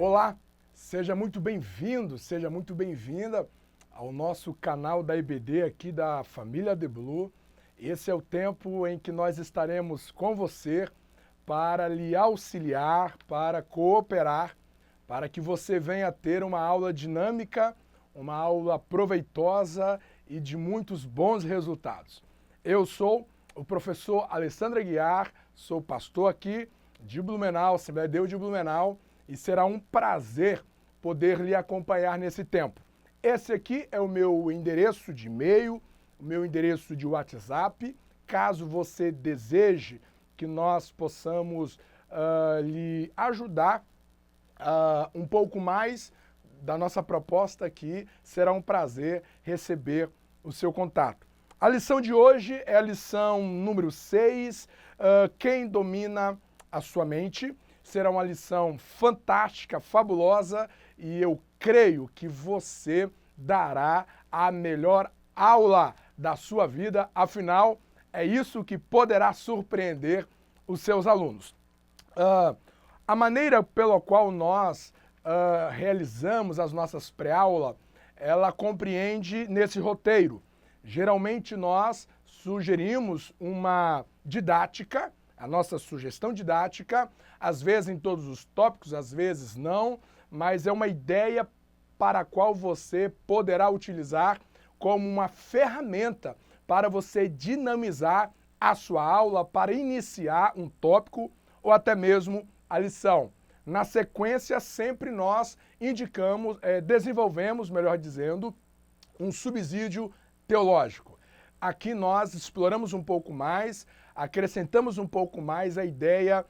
Olá, seja muito bem-vindo, seja muito bem-vinda ao nosso canal da IBD aqui da família The Blue. Esse é o tempo em que nós estaremos com você para lhe auxiliar, para cooperar, para que você venha ter uma aula dinâmica, uma aula proveitosa e de muitos bons resultados. Eu sou o professor Alessandro Aguiar, sou pastor aqui de Blumenau, Assembleia de Deus de Blumenau, e será um prazer poder lhe acompanhar nesse tempo. Esse aqui é o meu endereço de e-mail, o meu endereço de WhatsApp. Caso você deseje que nós possamos lhe ajudar um pouco mais da nossa proposta aqui, será um prazer receber o seu contato. A lição de hoje é a lição número 6, quem domina a sua mente. Será uma lição fantástica, fabulosa, e eu creio que você dará a melhor aula da sua vida. Afinal, é isso que poderá surpreender os seus alunos. A maneira pela qual nós realizamos as nossas pré-aulas, ela compreende nesse roteiro. Geralmente nós sugerimos uma didática, a nossa sugestão didática, às vezes em todos os tópicos, às vezes não, mas é uma ideia para a qual você poderá utilizar como uma ferramenta para você dinamizar a sua aula, para iniciar um tópico ou até mesmo a lição. Na sequência, sempre nós desenvolvemos, melhor dizendo, um subsídio teológico. Aqui nós exploramos um pouco mais, acrescentamos um pouco mais a ideia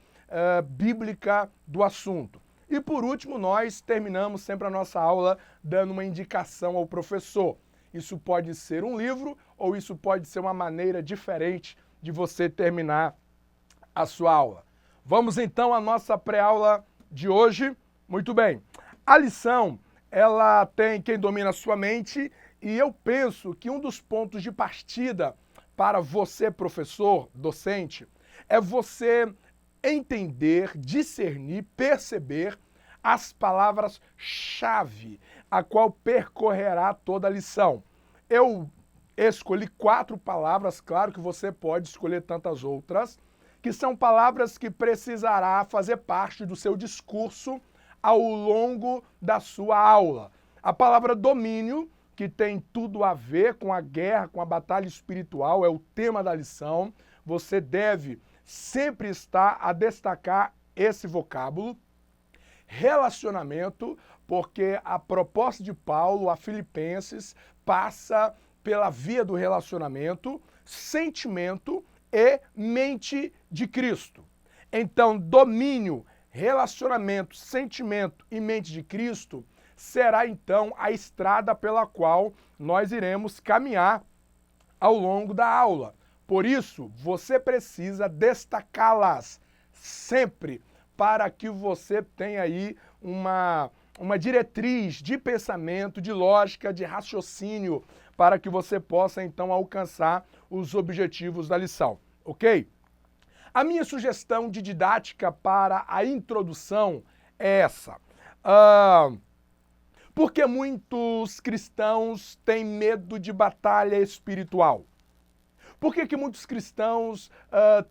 bíblica do assunto. E por último, nós terminamos sempre a nossa aula dando uma indicação ao professor. Isso pode ser um livro ou isso pode ser uma maneira diferente de você terminar a sua aula. Vamos então à nossa pré-aula de hoje. Muito bem. A lição, ela tem quem domina a sua mente, e eu penso que um dos pontos de partida para você, professor, docente, é você entender, discernir, perceber as palavras-chave, a qual percorrerá toda a lição. Eu escolhi 4 palavras, claro que você pode escolher tantas outras, que são palavras que precisará fazer parte do seu discurso ao longo da sua aula. A palavra domínio, que tem tudo a ver com a guerra, com a batalha espiritual, é o tema da lição. Você deve sempre estar a destacar esse vocábulo. Relacionamento, porque a proposta de Paulo a Filipenses passa pela via do relacionamento, sentimento e mente de Cristo. Então, domínio, relacionamento, sentimento e mente de Cristo será então a estrada pela qual nós iremos caminhar ao longo da aula. Por isso, você precisa destacá-las sempre para que você tenha aí uma diretriz de pensamento, de lógica, de raciocínio, para que você possa então alcançar os objetivos da lição, ok? A minha sugestão de didática para a introdução é essa. Por que muitos cristãos têm medo de batalha espiritual? Por que muitos cristãos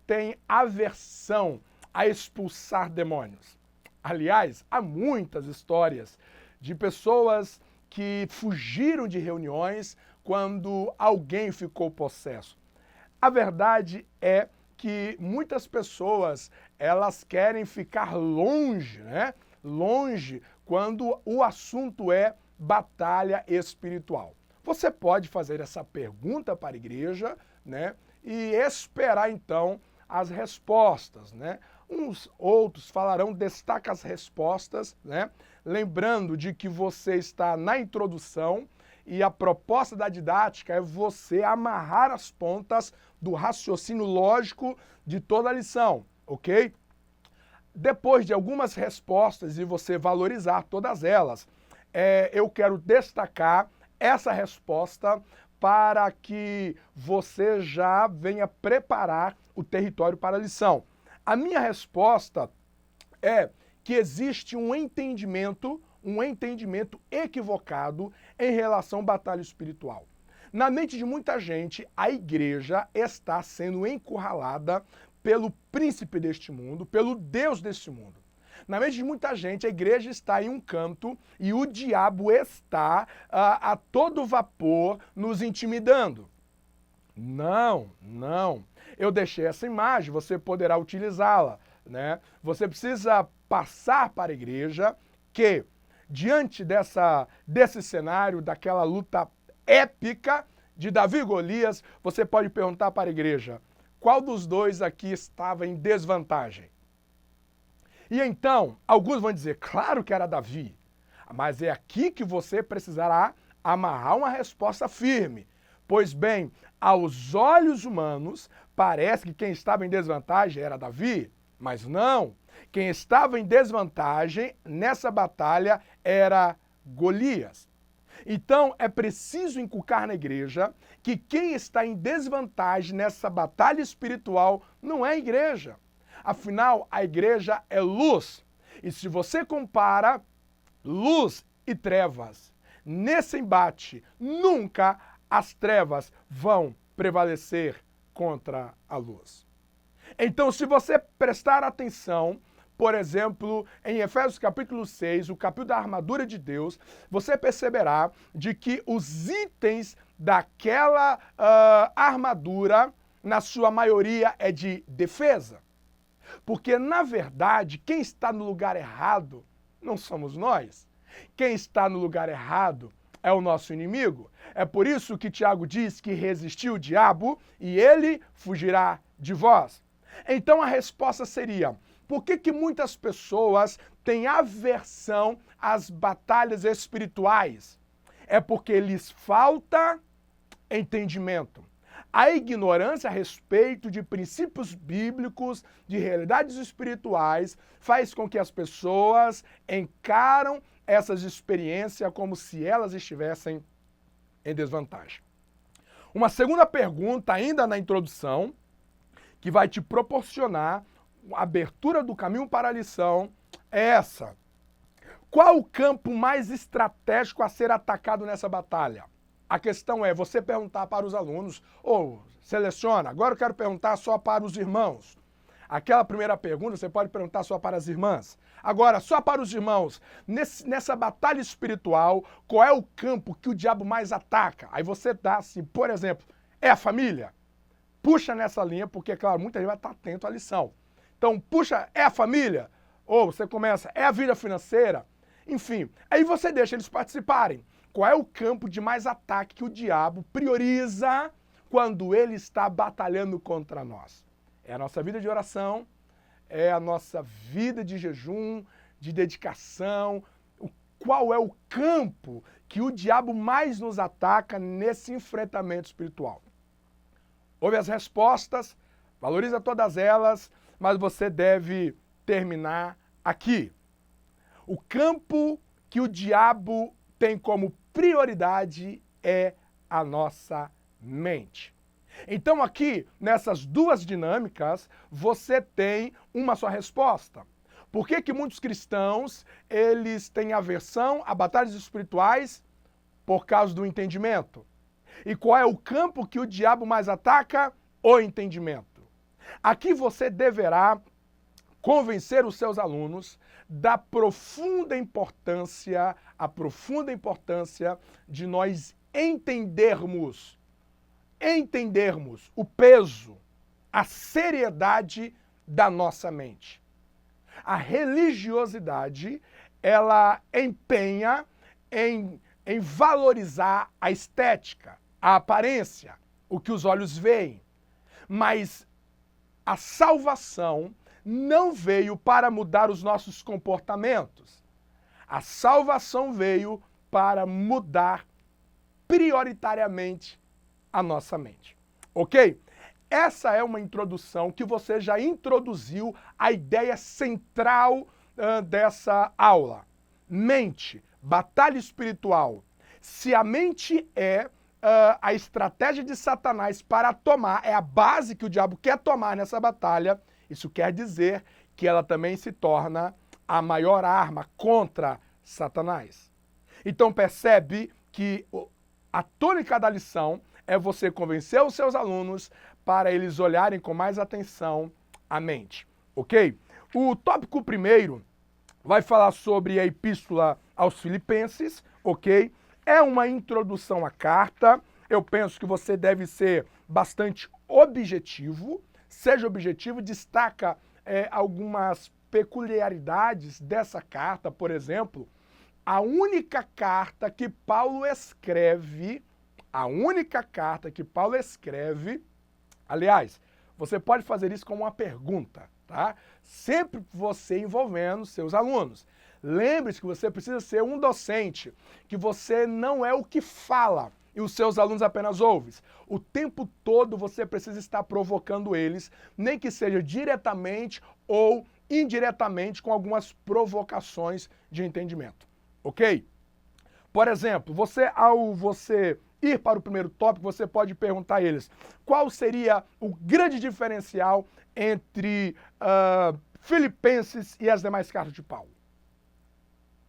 têm aversão a expulsar demônios? Aliás, há muitas histórias de pessoas que fugiram de reuniões quando alguém ficou possesso. A verdade é que muitas pessoas, elas querem ficar longe, né? Longe quando o assunto é batalha espiritual. Você pode fazer essa pergunta para a igreja, né? E esperar então as respostas, né? Uns outros falarão, destaca as respostas, né? Lembrando de que você está na introdução e a proposta da didática é você amarrar as pontas do raciocínio lógico de toda a lição, ok? Depois de algumas respostas e você valorizar todas elas, eu quero destacar essa resposta para que você já venha preparar o território para a lição. A minha resposta é que existe um entendimento equivocado em relação à batalha espiritual. Na mente de muita gente, a igreja está sendo encurralada pelo príncipe deste mundo, pelo Deus deste mundo. Na mente de muita gente, a igreja está em um canto e o diabo está a todo vapor nos intimidando. Não, não. Eu deixei essa imagem, você poderá utilizá-la, né? Você precisa passar para a igreja que, diante desse cenário, daquela luta épica de Davi e Golias, você pode perguntar para a igreja, qual dos dois aqui estava em desvantagem? E então, alguns vão dizer, claro que era Davi, mas é aqui que você precisará amarrar uma resposta firme. Pois bem, aos olhos humanos, parece que quem estava em desvantagem era Davi, mas não. Quem estava em desvantagem nessa batalha era Golias. Então, é preciso inculcar na igreja que quem está em desvantagem nessa batalha espiritual não é a igreja. Afinal, a igreja é luz. E se você compara luz e trevas, nesse embate, nunca as trevas vão prevalecer contra a luz. Então, se você prestar atenção, por exemplo, em Efésios capítulo 6, o capítulo da armadura de Deus, você perceberá de que os itens daquela armadura, na sua maioria, é de defesa. Porque, na verdade, quem está no lugar errado não somos nós. Quem está no lugar errado é o nosso inimigo. É por isso que Tiago diz que resistiu o diabo e ele fugirá de vós. Então a resposta seria, por que muitas pessoas têm aversão às batalhas espirituais? É porque lhes falta entendimento. A ignorância a respeito de princípios bíblicos, de realidades espirituais, faz com que as pessoas encaram essas experiências como se elas estivessem em desvantagem. Uma segunda pergunta, ainda na introdução, que vai te proporcionar a abertura do caminho para a lição, é essa. Qual o campo mais estratégico a ser atacado nessa batalha? A questão é você perguntar para os alunos, ou seleciona, agora eu quero perguntar só para os irmãos. Aquela primeira pergunta você pode perguntar só para as irmãs. Agora, só para os irmãos, nessa batalha espiritual, qual é o campo que o diabo mais ataca? Aí você dá assim, por exemplo, é a família? Puxa nessa linha, porque, claro, muita gente vai estar atento à lição. Então, puxa, é a família? Ou você começa, é a vida financeira? Enfim, aí você deixa eles participarem. Qual é o campo de mais ataque que o diabo prioriza quando ele está batalhando contra nós? É a nossa vida de oração, é a nossa vida de jejum, de dedicação. Qual é o campo que o diabo mais nos ataca nesse enfrentamento espiritual? Ouve as respostas, valoriza todas elas, mas você deve terminar aqui. O campo que o diabo tem como prioridade é a nossa mente. Então aqui, nessas duas dinâmicas, você tem uma só resposta. Por que muitos cristãos, eles têm aversão a batalhas espirituais? Por causa do entendimento. E qual é o campo que o diabo mais ataca? O entendimento. Aqui você deverá convencer os seus alunos da profunda importância, de nós entendermos o peso, a seriedade da nossa mente. A religiosidade, ela empenha em valorizar a estética, a aparência, o que os olhos veem. Mas a salvação não veio para mudar os nossos comportamentos. A salvação veio para mudar prioritariamente a nossa mente. Ok? Essa é uma introdução que você já introduziu a ideia central dessa aula. Mente, batalha espiritual. Se a mente é a estratégia de Satanás para tomar, é a base que o diabo quer tomar nessa batalha, isso quer dizer que ela também se torna a maior arma contra Satanás. Então percebe que a tônica da lição é você convencer os seus alunos para eles olharem com mais atenção a mente, ok? O tópico primeiro vai falar sobre a epístola aos Filipenses, ok? É uma introdução à carta. Eu penso que você deve ser bastante objetivo. Seja objetivo, destaca algumas peculiaridades dessa carta. Por exemplo, a única carta que Paulo escreve, aliás, você pode fazer isso como uma pergunta, tá? Sempre você envolvendo seus alunos. Lembre-se que você precisa ser um docente, que você não é o que fala e os seus alunos apenas ouvem. O tempo todo você precisa estar provocando eles, nem que seja diretamente ou indiretamente com algumas provocações de entendimento, ok? Por exemplo, ao você ir para o primeiro tópico, você pode perguntar a eles qual seria o grande diferencial entre Filipenses e as demais cartas de Paulo.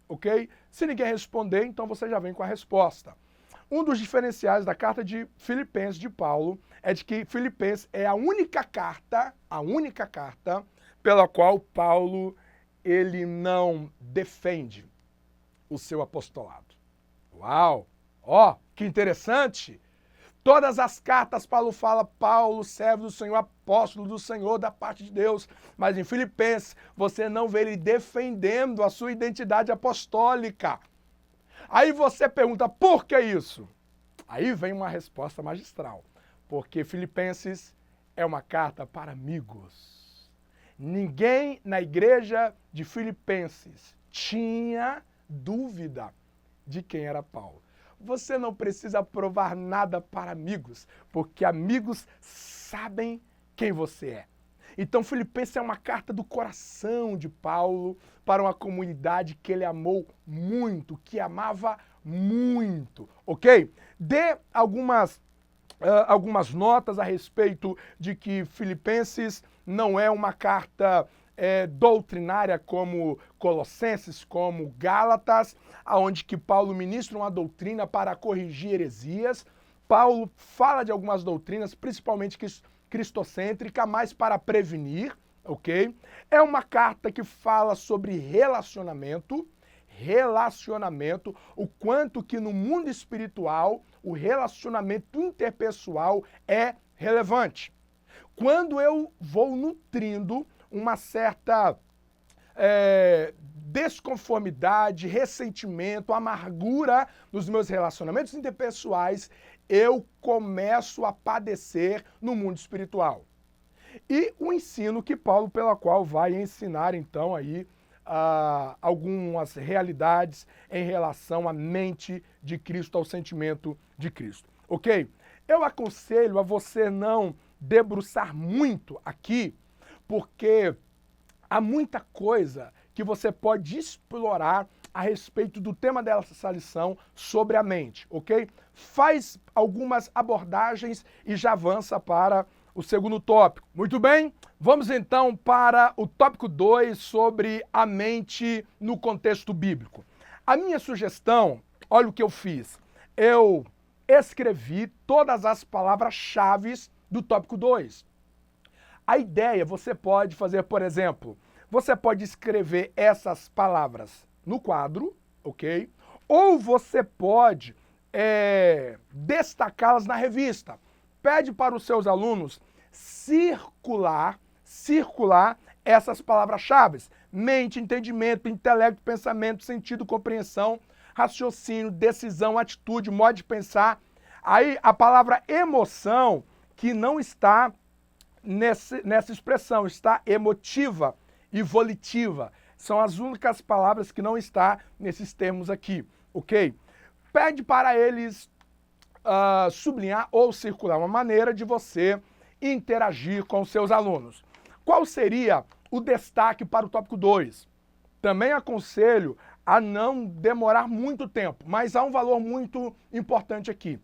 Ok? Se ninguém responder, então você já vem com a resposta. Um dos diferenciais da carta de Filipenses de Paulo é de que Filipenses é a única carta pela qual Paulo ele não defende o seu apostolado. Uau! Ó, que interessante! Todas as cartas Paulo fala, Paulo, servo do Senhor, apóstolo do Senhor, da parte de Deus. Mas em Filipenses, você não vê ele defendendo a sua identidade apostólica. Aí você pergunta, por que isso? Aí vem uma resposta magistral. Porque Filipenses é uma carta para amigos. Ninguém na igreja de Filipenses tinha dúvida de quem era Paulo. Você não precisa provar nada para amigos, porque amigos sabem quem você é. Então, Filipenses é uma carta do coração de Paulo para uma comunidade que ele amou muito, que amava muito, ok? Dê algumas notas a respeito de que Filipenses não é uma carta doutrinária como Colossenses, como Gálatas, aonde que Paulo ministra uma doutrina para corrigir heresias. Paulo fala de algumas doutrinas, principalmente cristocêntrica, mas para prevenir, ok? É uma carta que fala sobre relacionamento, o quanto que no mundo espiritual o relacionamento interpessoal é relevante. Quando eu vou nutrindo uma certa desconformidade, ressentimento, amargura nos meus relacionamentos interpessoais, eu começo a padecer no mundo espiritual. E o ensino que Paulo, pela qual vai ensinar então aí algumas realidades em relação à mente de Cristo, ao sentimento de Cristo, ok? Eu aconselho a você não debruçar muito aqui, porque há muita coisa que você pode explorar a respeito do tema dessa lição sobre a mente, ok? Faz algumas abordagens e já avança para o segundo tópico. Muito bem, vamos então para o tópico 2 sobre a mente no contexto bíblico. A minha sugestão, olha o que eu fiz. Eu escrevi todas as palavras-chave do tópico 2. A ideia, você pode fazer, por exemplo, você pode escrever essas palavras no quadro, ok? Ou você pode destacá-las na revista. Pede para os seus alunos circular essas palavras-chave. Mente, entendimento, intelecto, pensamento, sentido, compreensão, raciocínio, decisão, atitude, modo de pensar. Aí a palavra emoção, que não está nessa expressão, está emotiva e volitiva. São as únicas palavras que não estão nesses termos aqui, ok? Pede para eles sublinhar ou circular uma maneira de você interagir com os seus alunos. Qual seria o destaque para o tópico 2? Também aconselho a não demorar muito tempo, mas há um valor muito importante aqui.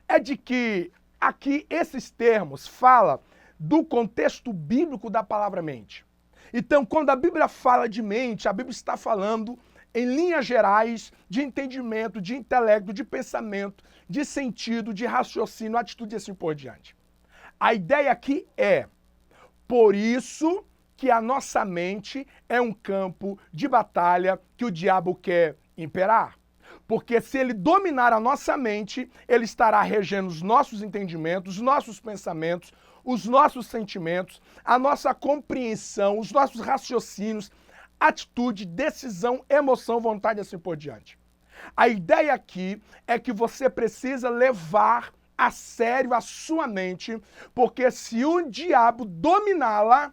É de que aqui esses termos falam do contexto bíblico da palavra mente. Então, quando a Bíblia fala de mente, a Bíblia está falando em linhas gerais de entendimento, de intelecto, de pensamento, de sentido, de raciocínio, atitude e assim por diante. A ideia aqui é, por isso que a nossa mente é um campo de batalha que o diabo quer imperar. Porque se ele dominar a nossa mente, ele estará regendo os nossos entendimentos, os nossos pensamentos, os nossos sentimentos, a nossa compreensão, os nossos raciocínios, atitude, decisão, emoção, vontade e assim por diante. A ideia aqui é que você precisa levar a sério a sua mente, porque se o diabo dominá-la,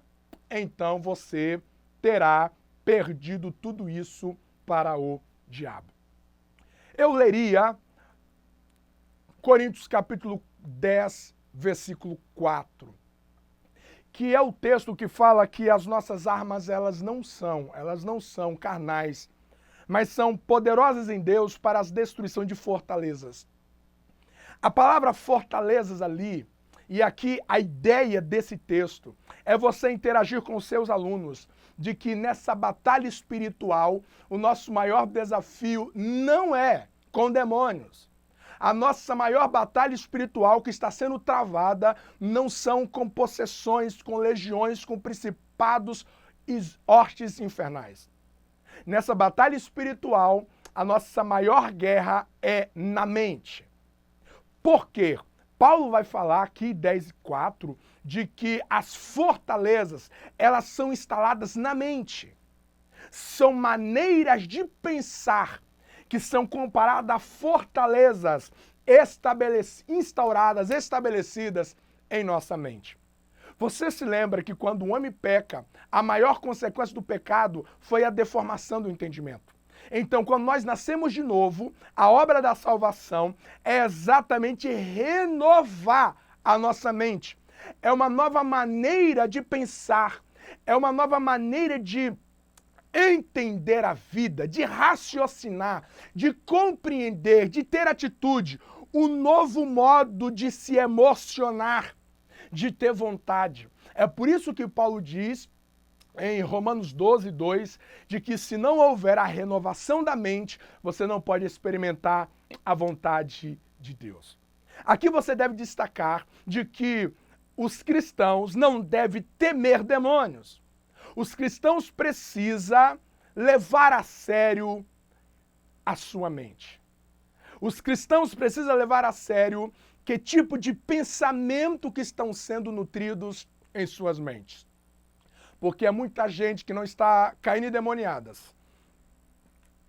então você terá perdido tudo isso para o diabo. Eu leria Coríntios capítulo 10, versículo 4, que é o texto que fala que as nossas armas elas não são carnais, mas são poderosas em Deus para a destruição de fortalezas. A palavra fortalezas ali, e aqui a ideia desse texto, é você interagir com os seus alunos de que nessa batalha espiritual, o nosso maior desafio não é com demônios. A nossa maior batalha espiritual que está sendo travada não são com possessões, com legiões, com principados e hostes infernais. Nessa batalha espiritual, a nossa maior guerra é na mente. Por quê? Paulo vai falar aqui, 10:4, de que as fortalezas, elas são instaladas na mente. São maneiras de pensar que são comparadas a fortalezas estabelecidas em nossa mente. Você se lembra que quando o homem peca, a maior consequência do pecado foi a deformação do entendimento. Então, quando nós nascemos de novo, a obra da salvação é exatamente renovar a nossa mente. É uma nova maneira de pensar, é uma nova maneira de entender a vida, de raciocinar, de compreender, de ter atitude, um novo modo de se emocionar, de ter vontade. É por isso que Paulo diz em Romanos 12:2, de que se não houver a renovação da mente, você não pode experimentar a vontade de Deus. Aqui você deve destacar de que os cristãos não devem temer demônios. Os cristãos precisam levar a sério a sua mente. Os cristãos precisam levar a sério que tipo de pensamento que estão sendo nutridos em suas mentes. Porque é muita gente que não está caindo endemoniadas,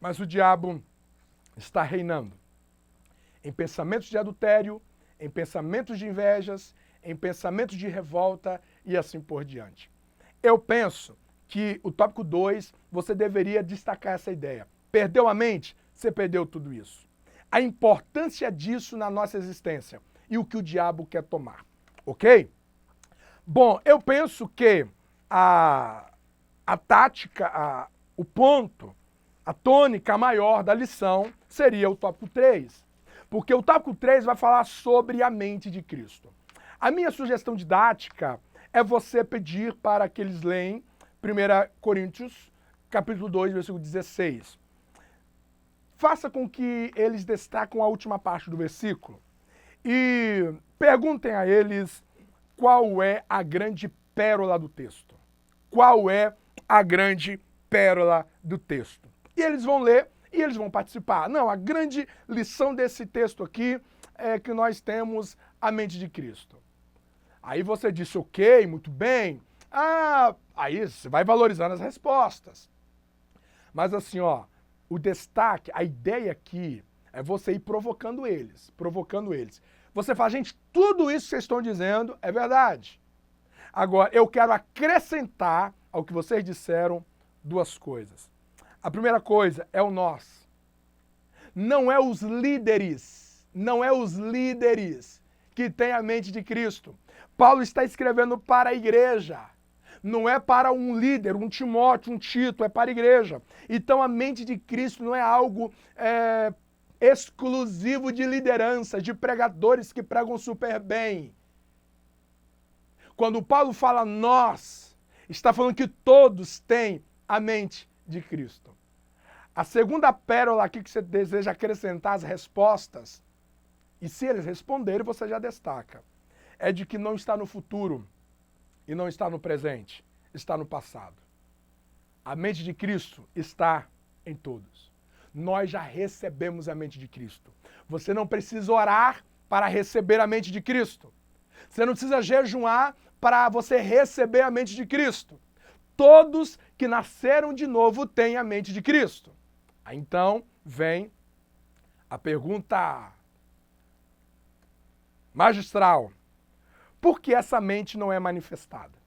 mas o diabo está reinando em pensamentos de adultério, em pensamentos de invejas, em pensamentos de revolta e assim por diante. Eu penso que o tópico 2, você deveria destacar essa ideia. Perdeu a mente? Você perdeu tudo isso. A importância disso na nossa existência e o que o diabo quer tomar, ok? Bom, eu penso que a tática, o ponto, a tônica maior da lição seria o tópico 3. Porque o tópico 3 vai falar sobre a mente de Cristo. A minha sugestão didática é você pedir para que eles leem 1 Coríntios, capítulo 2, versículo 16. Faça com que eles destacam a última parte do versículo e perguntem a eles qual é a grande pérola do texto. Qual é a grande pérola do texto? E eles vão ler e eles vão participar. Não, a grande lição desse texto aqui é que nós temos a mente de Cristo. Aí você disse, ok, muito bem. Aí você vai valorizando as respostas. Mas assim, ó, o destaque, a ideia aqui é você ir provocando eles. Você fala, gente, tudo isso que vocês estão dizendo é verdade. Agora, eu quero acrescentar ao que vocês disseram duas coisas. A primeira coisa é o nós. Não é os líderes que têm a mente de Cristo. Paulo está escrevendo para a igreja. Não é para um líder, um Timóteo, um Tito, é para a igreja. Então a mente de Cristo não é algo exclusivo de liderança, de pregadores que pregam super bem. Quando Paulo fala nós, Está falando que todos têm a mente de Cristo. A segunda pérola aqui que você deseja acrescentar as respostas, e se eles responderem, você já destaca, é de que não está no futuro e não está no presente, está no passado. A mente de Cristo está em todos. Nós já recebemos a mente de Cristo. Você não precisa orar para receber a mente de Cristo. Você não precisa jejuar para você receber a mente de Cristo. Todos que nasceram de novo têm a mente de Cristo. Aí então vem a pergunta magistral. Por que essa mente não é manifestada?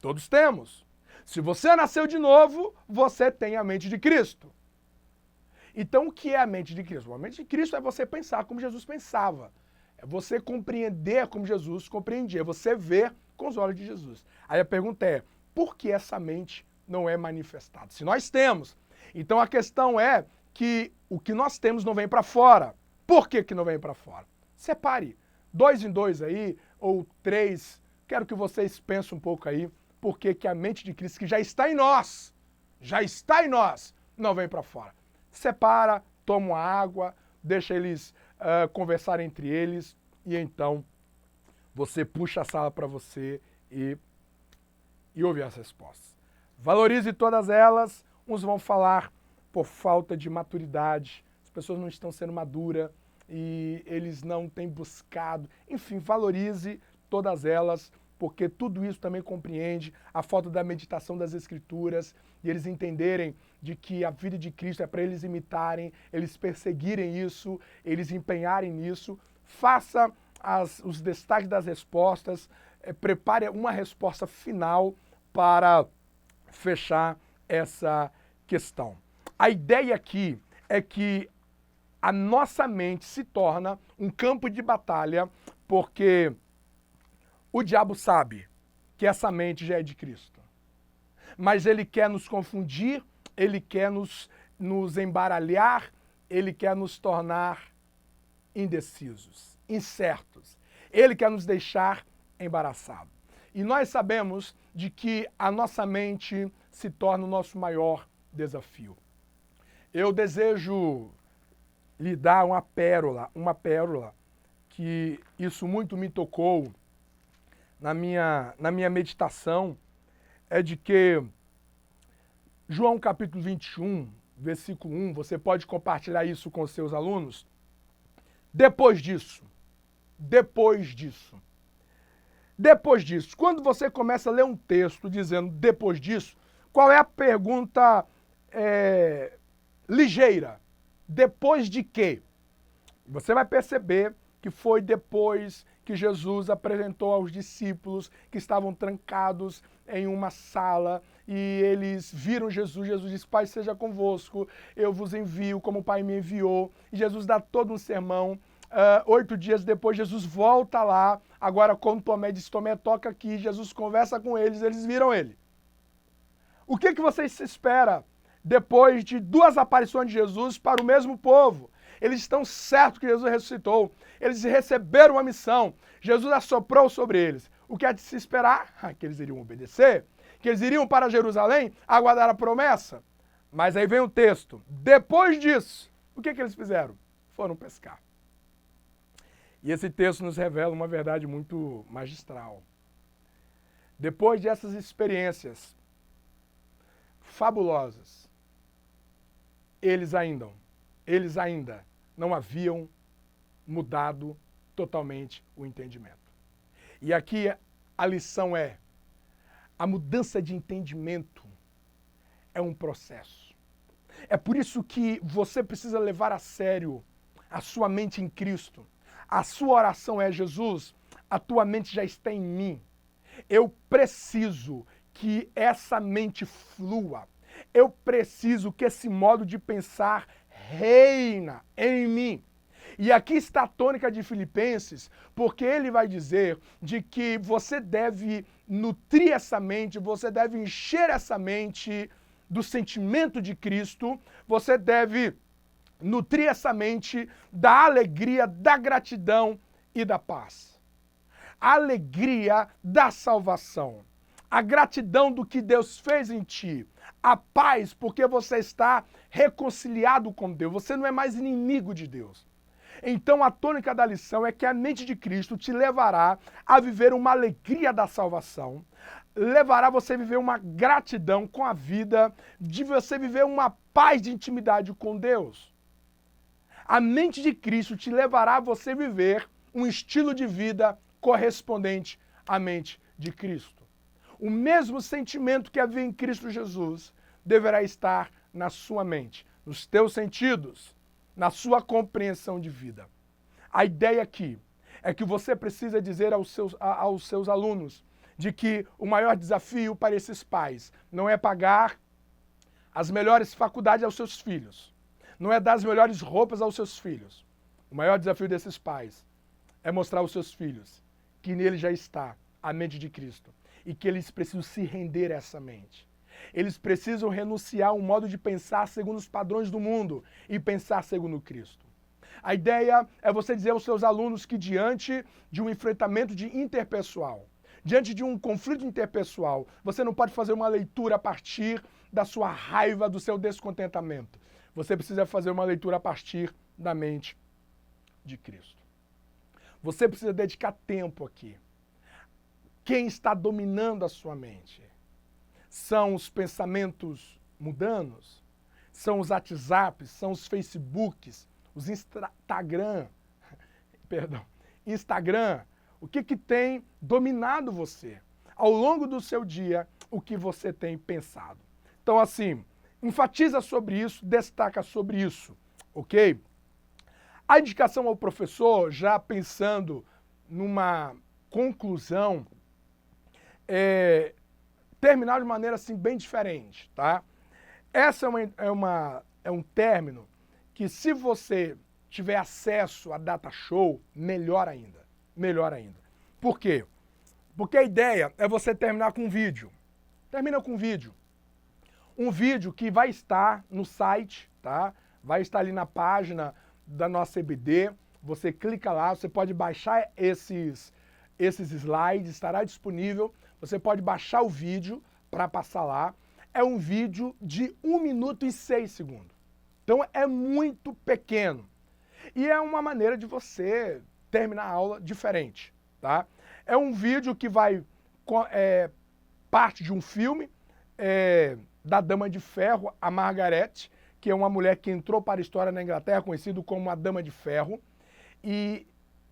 Todos temos. Se você nasceu de novo, você tem a mente de Cristo. Então o que é a mente de Cristo? A mente de Cristo é você pensar como Jesus pensava. É você compreender como Jesus compreendia. É você ver com os olhos de Jesus. Aí a pergunta é, por que essa mente não é manifestada? Se nós temos, então a questão é que o que nós temos não vem para fora. Por que não vem para fora? Separe 2 em 2 aí, ou 3. Quero que vocês pensem um pouco aí, por que a mente de Cristo, que já está em nós, não vem para fora. Separa, toma uma água, deixa eles conversar entre eles, e então você puxa a sala para você e ouve as respostas. Valorize todas elas. Uns vão falar por falta de maturidade, as pessoas não estão sendo maduras e eles não têm buscado. Enfim, valorize todas elas, porque tudo isso também compreende a falta da meditação das Escrituras e eles entenderem de que a vida de Cristo é para eles imitarem, eles perseguirem isso, eles empenharem nisso. Faça os destaques das respostas, prepare uma resposta final para fechar essa questão. A ideia aqui é que a nossa mente se torna um campo de batalha, porque o diabo sabe que essa mente já é de Cristo. Mas ele quer nos confundir, ele quer nos embaralhar, ele quer nos tornar indecisos, incertos. Ele quer nos deixar embaraçados. E nós sabemos de que a nossa mente se torna o nosso maior desafio. Eu desejo lhe dar uma pérola que isso muito me tocou na minha meditação, é de que João capítulo 21, versículo 1, você pode compartilhar isso com seus alunos. Depois disso, quando você começa a ler um texto dizendo depois disso, qual é a pergunta ligeira? Depois de quê? Você vai perceber que foi depois que Jesus apresentou aos discípulos que estavam trancados em uma sala e eles viram Jesus. Jesus disse, Pai, seja convosco, eu vos envio como o Pai me enviou. E Jesus dá todo um sermão. 8 dias depois, Jesus volta lá. Agora, quando Tomé diz, Tomé, toca aqui, Jesus conversa com eles viram ele. O que você espera depois de 2 aparições de Jesus para o mesmo povo? Eles estão certos que Jesus ressuscitou. Eles receberam uma missão. Jesus assoprou sobre eles. O que é de se esperar? Que eles iriam obedecer. Que eles iriam para Jerusalém aguardar a promessa. Mas aí vem o texto. Depois disso, o que eles fizeram? Foram pescar. E esse texto nos revela uma verdade muito magistral. Depois dessas experiências fabulosas, eles ainda não haviam mudado totalmente o entendimento. E aqui a lição é, a mudança de entendimento é um processo. É por isso que você precisa levar a sério a sua mente em Cristo. A sua oração é, Jesus, a tua mente já está em mim. Eu preciso que essa mente flua. Eu preciso que esse modo de pensar reina em mim. E aqui está a tônica de Filipenses, porque ele vai dizer de que você deve nutrir essa mente, você deve encher essa mente do sentimento de Cristo, você deve nutrir essa mente da alegria, da gratidão e da paz. A alegria da salvação. a gratidão do que Deus fez em ti, a paz porque você está reconciliado com Deus, você não é mais inimigo de Deus. Então a tônica da lição é que a mente de Cristo te levará a viver uma alegria da salvação, levará você a viver uma gratidão com a vida, de você viver uma paz de intimidade com Deus. A mente de Cristo te levará a você viver um estilo de vida correspondente à mente de Cristo. O mesmo sentimento que havia em Cristo Jesus deverá estar na sua mente, nos teus sentidos, na sua compreensão de vida. A ideia aqui é que você precisa dizer aos seus alunos de que o maior desafio para esses pais não é pagar as melhores faculdades aos seus filhos, não é dar as melhores roupas aos seus filhos. O maior desafio desses pais é mostrar aos seus filhos que nele já está a mente de Cristo e que eles precisam se render a essa mente. Eles precisam renunciar a um modo de pensar segundo os padrões do mundo e pensar segundo Cristo. A ideia é você dizer aos seus alunos que diante de um enfrentamento interpessoal, diante de um conflito interpessoal, você não pode fazer uma leitura a partir da sua raiva, do seu descontentamento. Você precisa fazer uma leitura a partir da mente de Cristo. Você precisa dedicar tempo aqui. Quem está dominando a sua mente? São os pensamentos mundanos? São os WhatsApps? São os Facebooks? Os Instagram? O que tem dominado você? Ao longo do seu dia, o que você tem pensado? Então, assim, enfatiza sobre isso, destaca sobre isso, ok? A indicação ao professor, já pensando numa conclusão, terminar de maneira assim bem diferente, tá? Essa é um término que, se você tiver acesso a data show, melhor ainda, melhor ainda. Por quê? Porque a ideia é você terminar com um vídeo. Termina com um vídeo. Um vídeo que vai estar no site, tá? Vai estar ali na página da nossa EBD. Você clica lá, você pode baixar esses slides, estará disponível. Você pode baixar o vídeo para passar lá. É um vídeo de 1 minuto e 6 segundos. Então é muito pequeno. E é uma maneira de você terminar a aula diferente, tá? É um vídeo que vai parte de um filme da Dama de Ferro, a Margaret, que é uma mulher que entrou para a história na Inglaterra, conhecido como a Dama de Ferro. E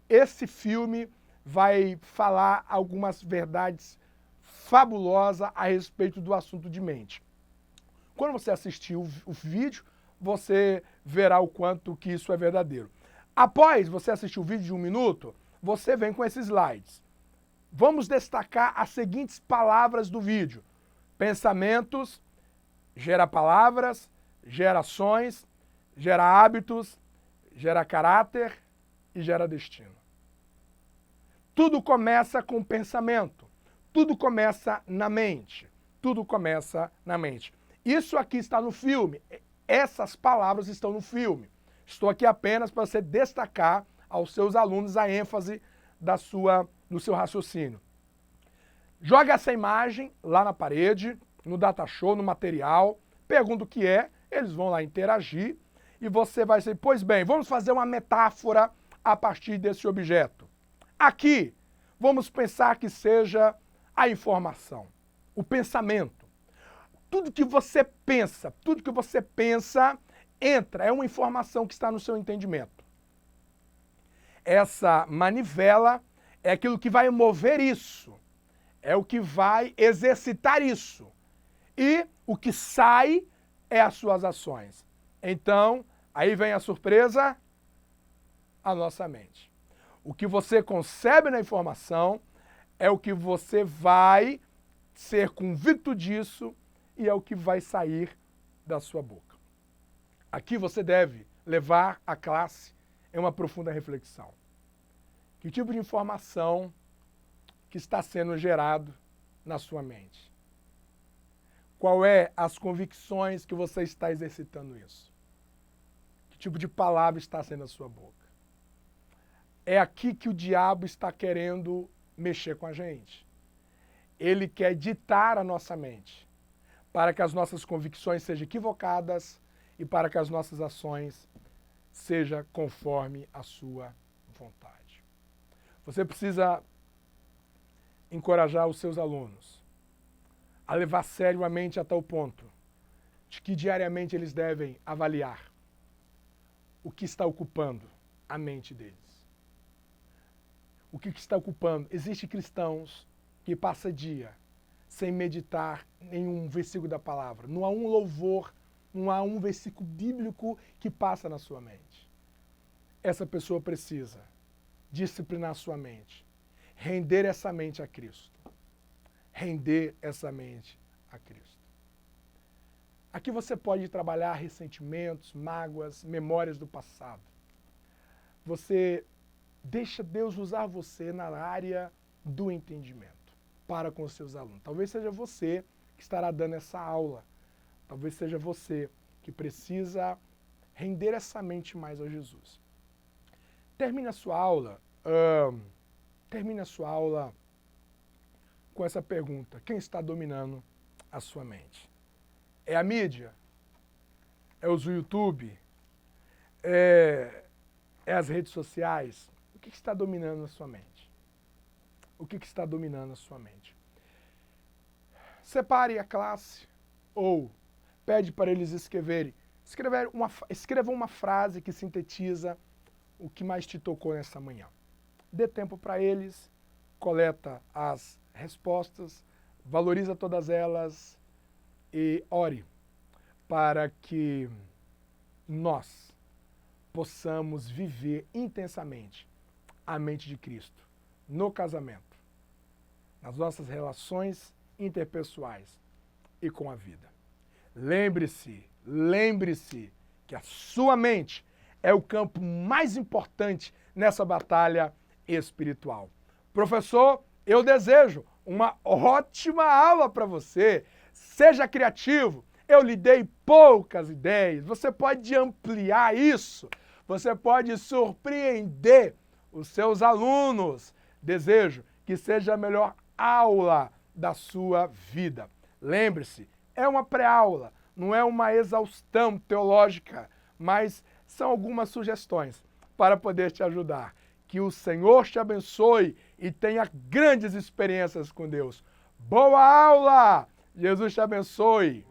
esse filme vai falar algumas verdades fabulosas a respeito do assunto de mente. Quando você assistir o vídeo, você verá o quanto que isso é verdadeiro. Após você assistir o vídeo de 1 minuto, você vem com esses slides. Vamos destacar as seguintes palavras do vídeo. Pensamentos, gera palavras, gera ações, gera hábitos, gera caráter e gera destino. Tudo começa com pensamento. Tudo começa na mente. Tudo começa na mente. Isso aqui está no filme. Essas palavras estão no filme. Estou aqui apenas para você destacar aos seus alunos a ênfase do seu raciocínio. Joga essa imagem lá na parede, no data show, no material, pergunta o que é, eles vão lá interagir e você vai dizer, pois bem, vamos fazer uma metáfora a partir desse objeto. Aqui, vamos pensar que seja a informação, o pensamento. Tudo que você pensa entra, é uma informação que está no seu entendimento. Essa manivela é aquilo que vai mover isso, é o que vai exercitar isso. E o que sai é as suas ações. Então, aí vem a surpresa, a nossa mente. O que você concebe na informação é o que você vai ser convicto disso e é o que vai sair da sua boca. Aqui você deve levar a classe em uma profunda reflexão. Que tipo de informação que está sendo gerado na sua mente? Qual é as convicções que você está exercitando isso? Que tipo de palavra está sendo na sua boca? É aqui que o diabo está querendo mexer com a gente. Ele quer ditar a nossa mente, para que as nossas convicções sejam equivocadas e para que as nossas ações sejam conforme a sua vontade. Você precisa encorajar os seus alunos a levar a sério a mente a tal ponto de que diariamente eles devem avaliar o que está ocupando a mente deles. O que está ocupando? Existem cristãos que passam dia sem meditar em um versículo da palavra. Não há um louvor, não há um versículo bíblico que passa na sua mente. Essa pessoa precisa disciplinar a sua mente, render essa mente a Cristo. Render essa mente a Cristo. Aqui você pode trabalhar ressentimentos, mágoas, memórias do passado. Você deixa Deus usar você na área do entendimento para com os seus alunos. Talvez seja você que estará dando essa aula. Talvez seja você que precisa render essa mente mais a Jesus. Termine a sua aula com essa pergunta: quem está dominando a sua mente? É a mídia? É o YouTube? É as redes sociais? O que está dominando a sua mente? O que está dominando a sua mente? Separe a classe ou pede para eles escrevam uma frase que sintetiza o que mais te tocou nessa manhã. Dê tempo para eles, coleta as respostas, valoriza todas elas e ore para que nós possamos viver intensamente a mente de Cristo no casamento, nas nossas relações interpessoais e com a vida. Lembre-se que a sua mente é o campo mais importante nessa batalha espiritual. Professor, eu desejo uma ótima aula para você. Seja criativo. Eu lhe dei poucas ideias. Você pode ampliar isso. Você pode surpreender os seus alunos. Desejo que seja a melhor aula da sua vida. Lembre-se, é uma pré-aula, não é uma exaustão teológica, mas são algumas sugestões para poder te ajudar. Que o Senhor te abençoe e tenha grandes experiências com Deus. Boa aula! Jesus te abençoe!